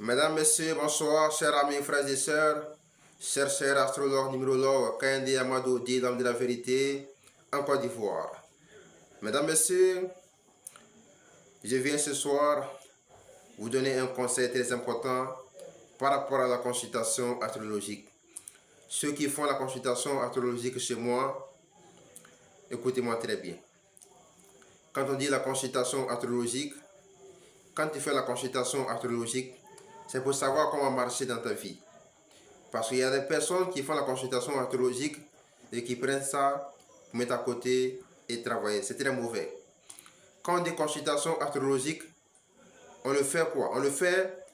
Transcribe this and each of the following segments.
Mesdames, Messieurs, bonsoir, chers amis, frères et sœurs, chers astrologues, numérologues, Kandé Amadou, dit l'homme de la vérité, en Côte d'Ivoire. Mesdames, Messieurs, je viens ce soir vous donner un conseil très important par rapport à la consultation astrologique. Ceux qui font la consultation astrologique chez moi, écoutez-moi très bien. Quand on dit la consultation astrologique, quand tu fais la consultation astrologique, c'est pour savoir comment marcher dans ta vie. Parce qu'il y a des personnes qui font la consultation astrologique et qui prennent ça pour mettre à côté et travailler. C'est très mauvais. Quand on dit consultation astrologique, on le fait quoi? On le fait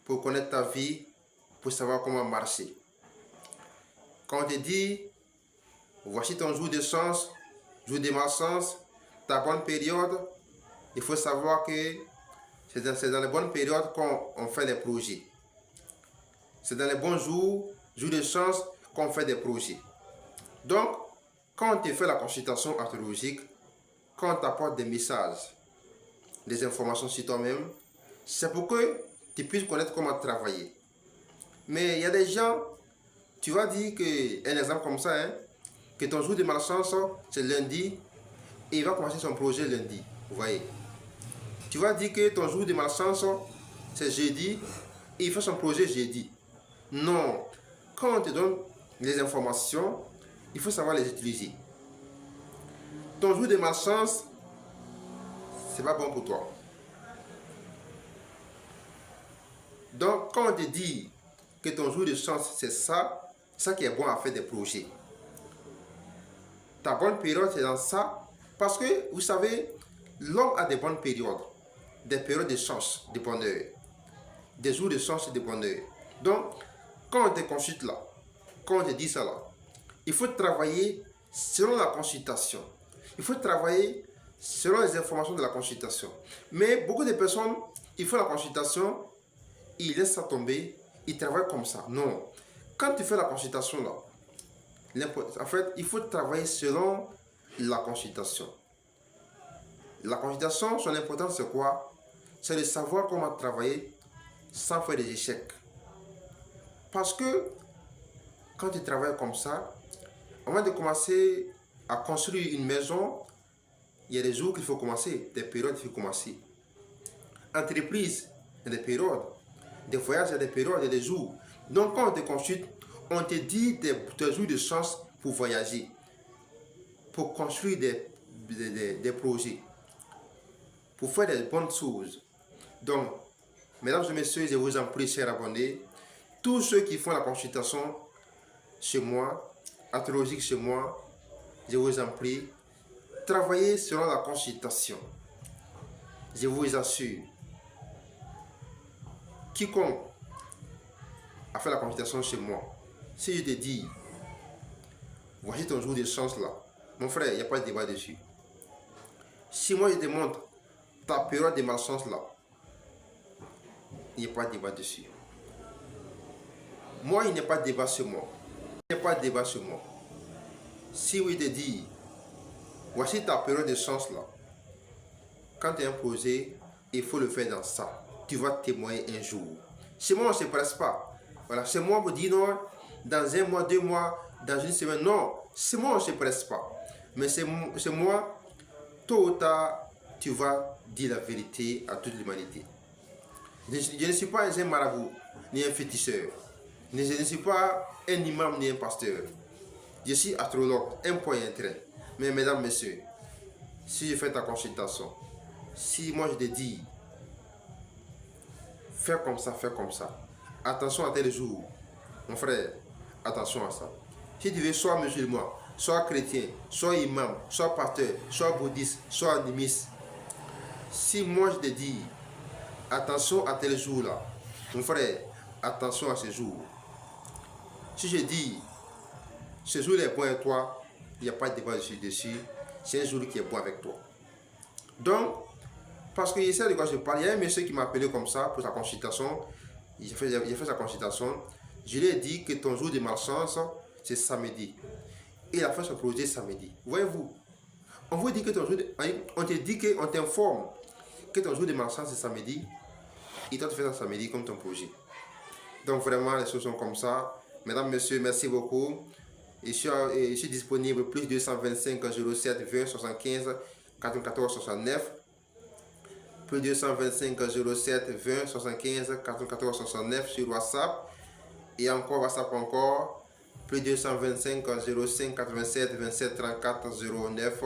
pour connaître ta vie, pour savoir comment marcher. Quand on te dit, voici ton jour de chance, jour de malchance, ta bonne période, il faut savoir que c'est dans les bonnes périodes qu'on fait des projets. C'est dans les bons jours de chance qu'on fait des projets. Donc, quand on te fait la consultation astrologique, quand on t'apporte des messages, des informations sur toi-même, c'est pour que tu puisses connaître comment travailler. Mais il y a des gens, tu vas dire que, un exemple comme ça, que ton jour de malchance, c'est lundi, et il va commencer son projet lundi. Vous voyez? Tu vas dire que ton jour de malchance, c'est jeudi, et il fait son projet jeudi. Non. Quand on te donne les informations, il faut savoir les utiliser. Ton jour de malchance, c'est pas bon pour toi. Donc, quand on te dit que ton jour de chance, c'est ça qui est bon à faire des projets. Ta bonne période, c'est dans ça. Parce que, vous savez, l'homme a des bonnes périodes. Des périodes de chance, de bonheur. Des jours de chance et de bonheur. Donc, quand on te consulte là, quand on te dit ça là, il faut travailler selon la consultation. Il faut travailler selon les informations de la consultation. Mais beaucoup de personnes, ils font la consultation, ils laissent ça tomber, ils travaillent comme ça. Non. Quand tu fais la consultation là, en fait, il faut travailler selon la consultation. La consultation, son importance, c'est quoi? C'est de savoir comment travailler sans faire des échecs. Parce que quand tu travailles comme ça, avant de commencer à construire une maison, il y a des jours qu'il faut commencer, des périodes qu'il faut commencer. Entreprise, il y a des périodes. Des voyages, il y a des périodes, il y a des jours. Donc quand on te consulte, on te dit des jours de chance pour voyager, pour construire des projets, pour faire des bonnes choses. Donc, mesdames et messieurs, je vous en prie, chers abonnés, tous ceux qui font la consultation chez moi, astrologique chez moi, je vous en prie, travaillez selon la consultation. Je vous assure, quiconque a fait la consultation chez moi, si je te dis, voici ton jour de chance là, mon frère, il n'y a pas de débat dessus. Si moi je te montre ta période de malchance là, il n'y a pas de débat dessus. Moi, il n'y a pas de débat sur moi. Il n'y a pas de débat sur moi. Si oui te dit, voici ta période de chance là. Quand tu es imposé, il faut le faire dans ça. Tu vas témoigner un jour. Chez moi, on ne se presse pas. Voilà, chez moi, on me dit non, dans un mois, 2 mois, dans une semaine. Non, chez moi, on ne se presse pas. Mais c'est moi, tôt ou tard, tu vas dire la vérité à toute l'humanité. Je ne suis pas un marabout, ni un féticheur. Je ne suis pas un imam, ni un pasteur. Je suis astrologue, un point et un trait. Mais mesdames, messieurs, si je fais ta consultation, si moi je te dis, fais comme ça, attention à tel jour, mon frère, attention à ça. Si tu veux, soit musulman, soit chrétien, soit imam, soit pasteur, soit bouddhiste, soit animiste, si moi je te dis, attention à tel jour là, mon frère, attention à ce jour. Si je dis, ce jour est bon avec toi, il n'y a pas de débat dessus, c'est un jour qui est bon avec toi. Donc, parce que je sais de quoi je parle, il y a un monsieur qui m'a appelé comme ça pour sa consultation, il a fait sa consultation, je lui ai dit que ton jour de malchance, c'est samedi. Il a fait son projet samedi. Voyez-vous, on vous dit que ton jour on te dit qu'on t'informe que ton jour de malchance c'est samedi, et toi tu fais ça samedi comme ton projet. Donc vraiment les choses sont comme ça. Mesdames, messieurs, merci beaucoup. Je suis disponible plus 225 07 20 75 94 69. Plus 225 07 20 75 94 69 sur WhatsApp. Et encore WhatsApp encore. Plus 225 05 87 27 34 09.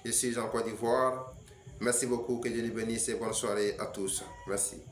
Je suis en Côte d'Ivoire. Merci beaucoup, que Dieu nous bénisse et bonne soirée à tous. Merci.